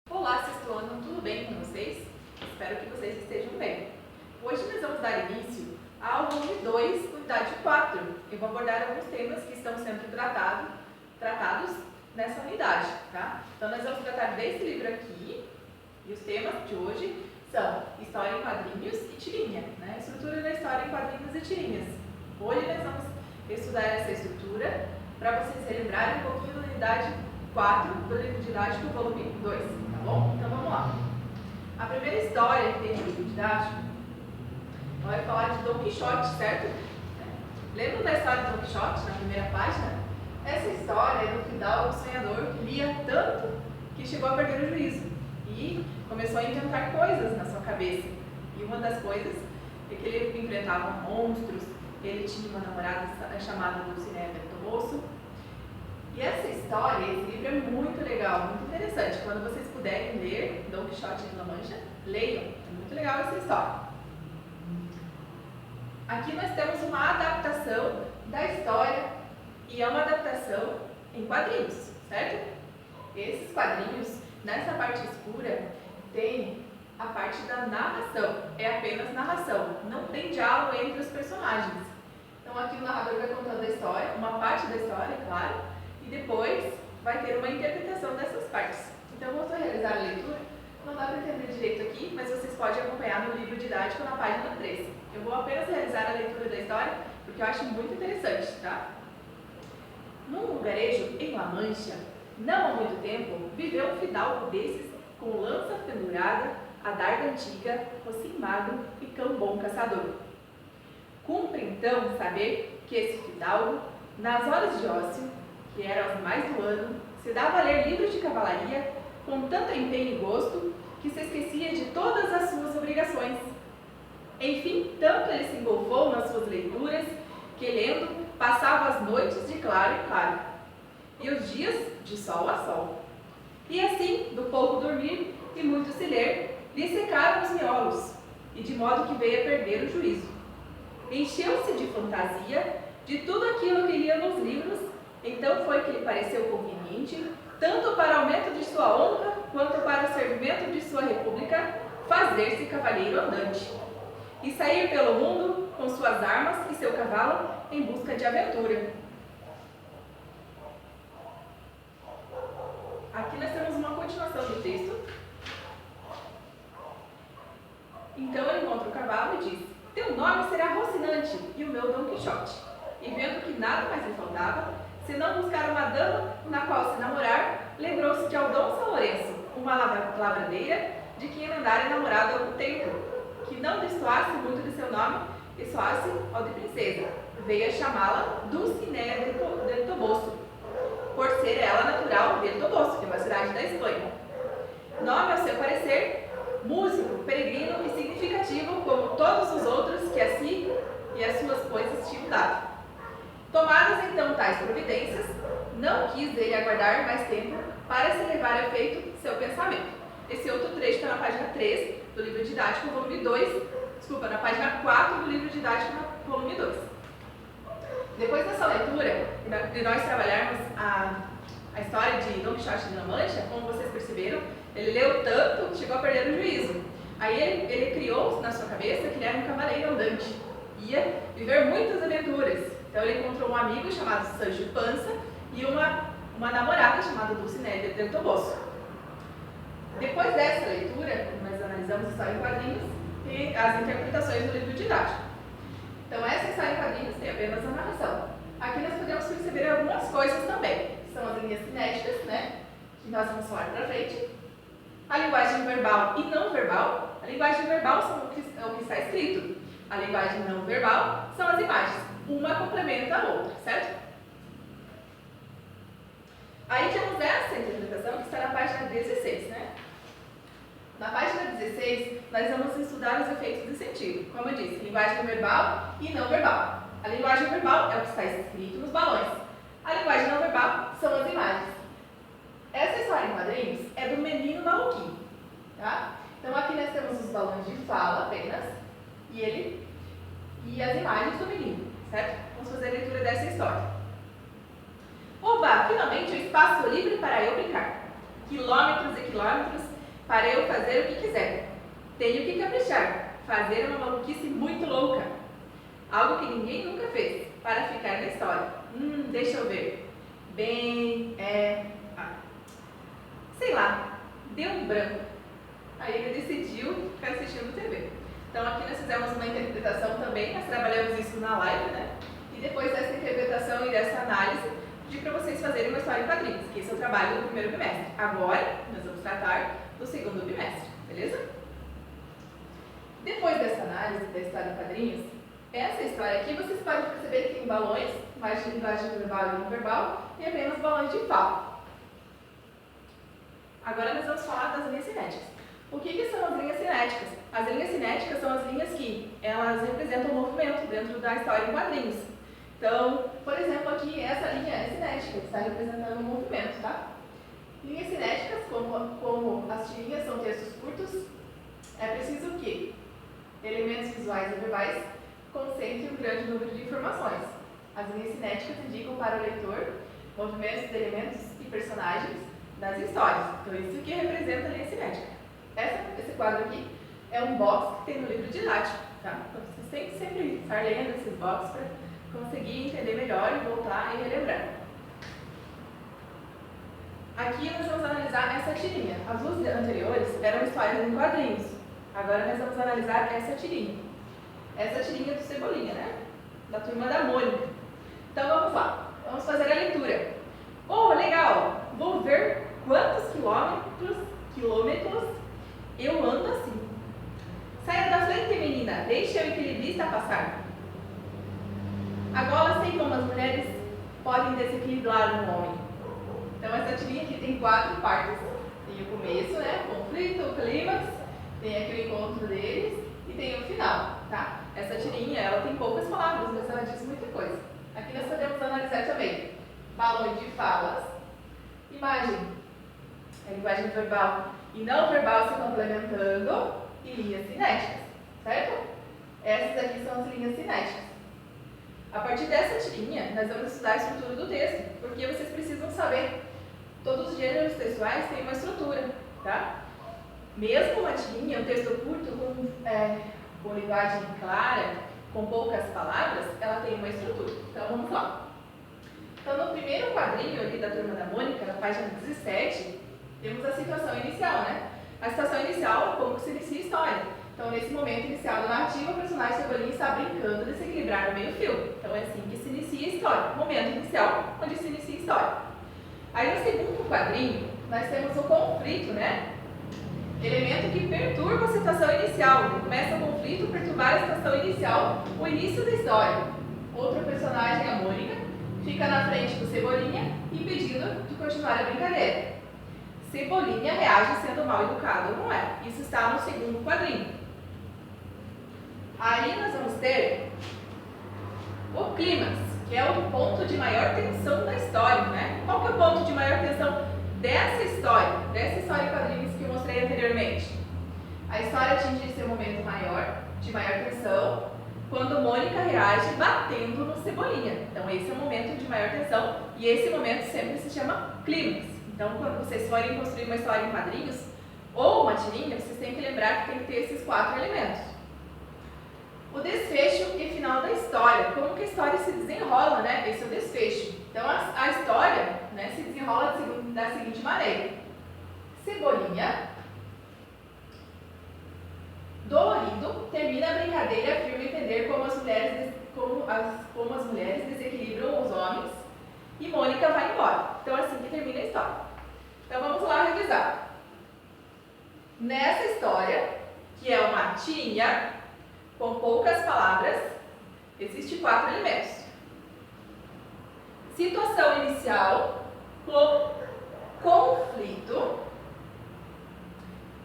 Olá, sexto ano, tudo bem com vocês? Espero que vocês estejam bem. Hoje nós vamos dar início ao volume 2, unidade 4. Eu vou abordar alguns temas que estão sendo tratados nessa unidade, tá? Então nós vamos tratar desse livro aqui, e os temas de hoje são História em Quadrinhos e Tirinha, né? Estrutura da História em Quadrinhos e Tirinhas. Hoje nós vamos estudar essa estrutura para vocês relembrarem um pouquinho da unidade 4 do livro didático, volume 2, tá bom? Então vamos lá. A primeira história que tem no livro didático vai falar de Dom Quixote, certo? Lembram da história de Dom Quixote na primeira página? Essa história é do fidalgo sonhador que lia tanto que chegou a perder o juízo e começou a inventar coisas na sua cabeça. E uma das coisas é que ele enfrentava monstros, ele tinha uma namorada chamada Dulcinea del Toboso. E essa história, esse livro é muito legal, muito interessante. Quando vocês puderem ler Dom Quixote de La Mancha, leiam. É muito legal essa história. Aqui nós temos uma adaptação da história e é uma adaptação em quadrinhos, certo? Esses quadrinhos, nessa parte escura, tem a parte da narração. É apenas narração, não tem diálogo entre os personagens. Então aqui o narrador vai contando a história, uma parte da história, é claro, e depois vai ter uma interpretação dessas partes. Então eu vou realizar a leitura, não dá para entender direito aqui, mas vocês podem acompanhar no livro didático na página 3. Eu vou apenas realizar a leitura da história, porque eu acho muito interessante, tá? Num lugarejo em La Mancha, não há muito tempo, viveu um fidalgo desses com lança pendurada, adarga antiga, rocinho magro e cão bom caçador. Cumpre então saber que esse fidalgo, nas horas de ócio, que eram as mais do ano, se dava a ler livros de cavalaria com tanto empenho e gosto que se esquecia de todas as suas obrigações. Enfim, tanto ele se engolfou nas suas leituras que, lendo, passava as noites de claro em claro e os dias de sol a sol. E assim, do pouco dormir e muito se ler, lhe secaram os miolos, e de modo que veio a perder o juízo. Encheu-se de fantasia de tudo aquilo que lia nos livros, então foi que lhe pareceu conveniente, tanto para aumento de sua honra, quanto para o servimento de sua república, fazer-se cavalheiro andante, e sair pelo mundo com suas armas e seu cavalo em busca de aventura. Aqui nós temos uma continuação do texto. Então ele encontra o cavalo e diz: teu nome será Rocinante e o meu Dom Quixote. E vendo que nada mais lhe faltava, se não buscar uma dama na qual se namorar, lembrou-se de Aldão São Lourenço, uma lavradeira de quem andara enamorado há algum tempo, que não destoasse muito de seu nome e soasse ao de princesa. Veio a chamá-la Dulcinea del Toboso, por ser ela natural de Toboso, que é uma cidade da Espanha. Nome, ao seu parecer, músico, peregrino e significativo, como todos os outros que a si e as suas coisas tinham dado. Tomadas então tais providências, não quis ele aguardar mais tempo para se levar a efeito seu pensamento. Esse outro trecho está na página 3 do livro didático, volume 2, na página 4 do livro didático, volume 2. Depois dessa leitura, de nós trabalharmos a história de Dom Quixote de La Mancha, como vocês perceberam, ele leu tanto que chegou a perder o juízo. Aí ele criou na sua cabeça que ele era um cavaleiro andante, ia viver muitas aventuras. Então ele encontrou um amigo chamado Sancho Panza e uma namorada chamada Dulcinea del Toboso. Depois dessa leitura, nós analisamos a história em quadrinhos e as interpretações do livro didático. Então essa história em quadrinhos tem apenas a narração. Aqui nós podemos perceber algumas coisas também. São as linhas cinéticas, né, que nós vamos falar pra frente. A linguagem verbal e não verbal. A linguagem verbal são o que está escrito. A linguagem não verbal são as imagens. Uma complementa a outra, certo? Aí temos essa interpretação que está na página 16, né? Na página 16, nós vamos estudar os efeitos de sentido. Como eu disse, linguagem verbal e não verbal. A linguagem verbal é o que está escrito nos balões. A linguagem não verbal são as imagens. Essa história em quadrinhos é do Menino Maluquinho, tá? Então aqui nós temos os balões de fala apenas e as imagens do menino, certo? Vamos fazer a leitura dessa história. Oba, finalmente o espaço livre para eu brincar. Quilômetros e quilômetros para eu fazer o que quiser. Tenho que caprichar, fazer uma maluquice muito louca. Algo que ninguém nunca fez, para ficar na história. Deixa eu ver. Sei lá, deu um branco. Aí ele decidiu ficar assistindo TV. Então aqui nós fizemos uma interpretação também, nós trabalhamos isso na live, né? E depois dessa interpretação e dessa análise, pedi para vocês fazerem uma história em quadrinhos, que esse é o trabalho do primeiro bimestre. Agora, nós vamos tratar do segundo bimestre, beleza? Depois dessa análise da história em quadrinhos, essa história aqui vocês podem perceber que tem balões, mais de linguagem verbal e não verbal, e apenas balões de fala. Agora nós vamos falar das linhas cinéticas. O que são as linhas cinéticas? As linhas cinéticas são as linhas que elas representam o movimento dentro da história em quadrinhos. Então, por exemplo, aqui essa linha é cinética, está representando o movimento, tá? Linhas cinéticas, como as tirinhas são textos curtos, é preciso que elementos visuais e verbais concentrem um grande número de informações. As linhas cinéticas indicam para o leitor movimentos de elementos e personagens das histórias. Então, isso que representa a linha cinética. Esse quadro aqui é um box que tem no livro didático, tá? Então, vocês têm que sempre estar lendo esses boxes para conseguir entender melhor e voltar e relembrar. Aqui nós vamos analisar essa tirinha. As duas anteriores eram histórias em quadrinhos. Agora nós vamos analisar essa tirinha. Essa tirinha do Cebolinha, né? Da turma da Mônica. Então vamos lá. Vamos fazer a leitura. Oh, legal! Vou ver quantos quilômetros eu ando assim. Saia da frente, menina. Deixa o equilibrista passar. Agora sei como as mulheres podem desequilibrar um homem. Então essa tirinha aqui tem 4 partes. Tem o começo, né? O conflito, o clímax, tem aqui o encontro deles e tem o final, tá? Essa tirinha, ela tem poucas palavras, mas ela diz muita coisa. Aqui nós podemos analisar também balões de falas, imagem, a linguagem verbal e não verbal se complementando e linhas cinéticas, certo? Essas aqui são as linhas cinéticas. A partir dessa tirinha, nós vamos estudar a estrutura do texto, porque vocês precisam saber. Todos os gêneros textuais têm uma estrutura, tá? Mesmo uma tirinha, um texto curto com linguagem clara, com poucas palavras, ela tem uma estrutura. Então, vamos lá. Então, no primeiro quadrinho ali da Turma da Mônica, na página 17, temos a situação inicial, né? A situação inicial, como se inicia a história. Então, nesse momento inicial da narrativa, o personagem Cebolinha está brincando de se equilibrar no meio-fio. Então, é assim que se inicia a história. Momento inicial, onde se inicia a história. Aí, no segundo quadrinho, nós temos o conflito, né? Elemento que perturba a situação inicial. Começa o conflito, perturbar a situação inicial, o início da história. Outro personagem, a Mônica, fica na frente do Cebolinha, impedindo de continuar a brincadeira. Cebolinha reage sendo mal educado, não é? Isso está no segundo quadrinho. Aí nós vamos ter o clímax, que é o ponto de maior tensão da história, né? Qual que é o ponto de maior tensão dessa história em quadrinhos que eu mostrei anteriormente? A história atinge seu momento maior, de maior tensão, quando Mônica reage batendo no Cebolinha. Então esse é o momento de maior tensão e esse momento sempre se chama clímax. Então quando vocês forem construir uma história em quadrinhos ou uma tirinha, vocês têm que lembrar que tem que ter esses 4 elementos. O desfecho e final da história. Como que a história se desenrola, né? Esse é o desfecho. Então a história, né, se desenrola da seguinte maneira. Cebolinha, dolorido, termina a brincadeira e afirma entender como as mulheres desequilibram os homens e Mônica vai embora. Então é assim que termina a história. Então vamos lá revisar. Nessa história, que é uma tirinha com poucas palavras, existem 4 elementos. Situação inicial, conflito,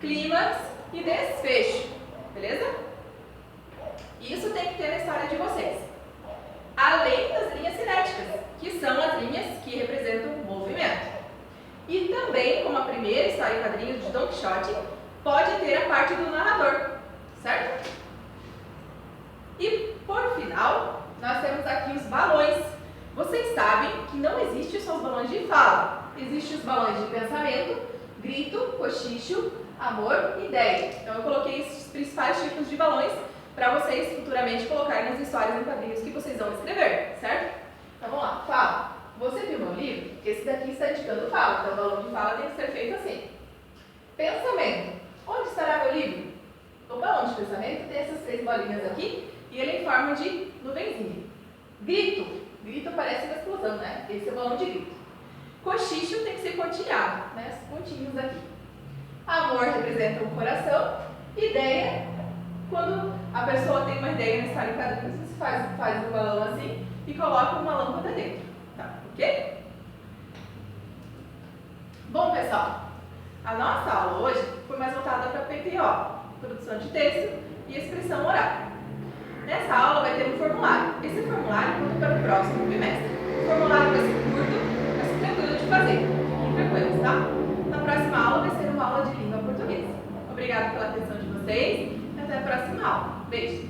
clímax e desfecho. Beleza? Isso tem que ter na história de vocês. Além das linhas cinéticas, que são as linhas que representam o movimento. E também, como a primeira história em quadrinhos de Don Quixote, pode ter a parte do narrador, certo? E, por final, nós temos aqui os balões. Vocês sabem que não existe existem são os balões de fala. Existem os balões de pensamento, grito, cochicho, amor e ideia. Então eu coloquei esses principais tipos de balões para vocês futuramente colocarem nas histórias em quadrinhos que vocês vão escrever, certo? Então vamos lá, fala. Você viu meu livro? Esse daqui está indicando fala, então o balão de fala tem que ser feito assim. Pensamento. Onde estará meu livro? O balão de pensamento tem essas 3 bolinhas aqui e ele é em forma de nuvenzinha. Grito. Grito parece uma explosão, né? Esse é o balão de grito. Cochicho tem que ser pontilhado, né? Os pontinhos aqui. Amor representa o coração. Ideia, quando a pessoa tem uma ideia na história em quadrinhos, você faz um balão assim e coloca uma lâmpada dentro. Tá? Ok? Bom, pessoal, a nossa aula hoje foi mais voltada para PPO, produção de texto e expressão oral. Nessa aula vai ter um formulário. Esse formulário conta para o próximo bimestre. O formulário vai ser curto, vai ser tranquilo de fazer. Fiquem tranquilos, tá? Na próxima aula vai ser uma aula de língua portuguesa. Obrigada pela atenção de vocês e até a próxima aula. Beijo!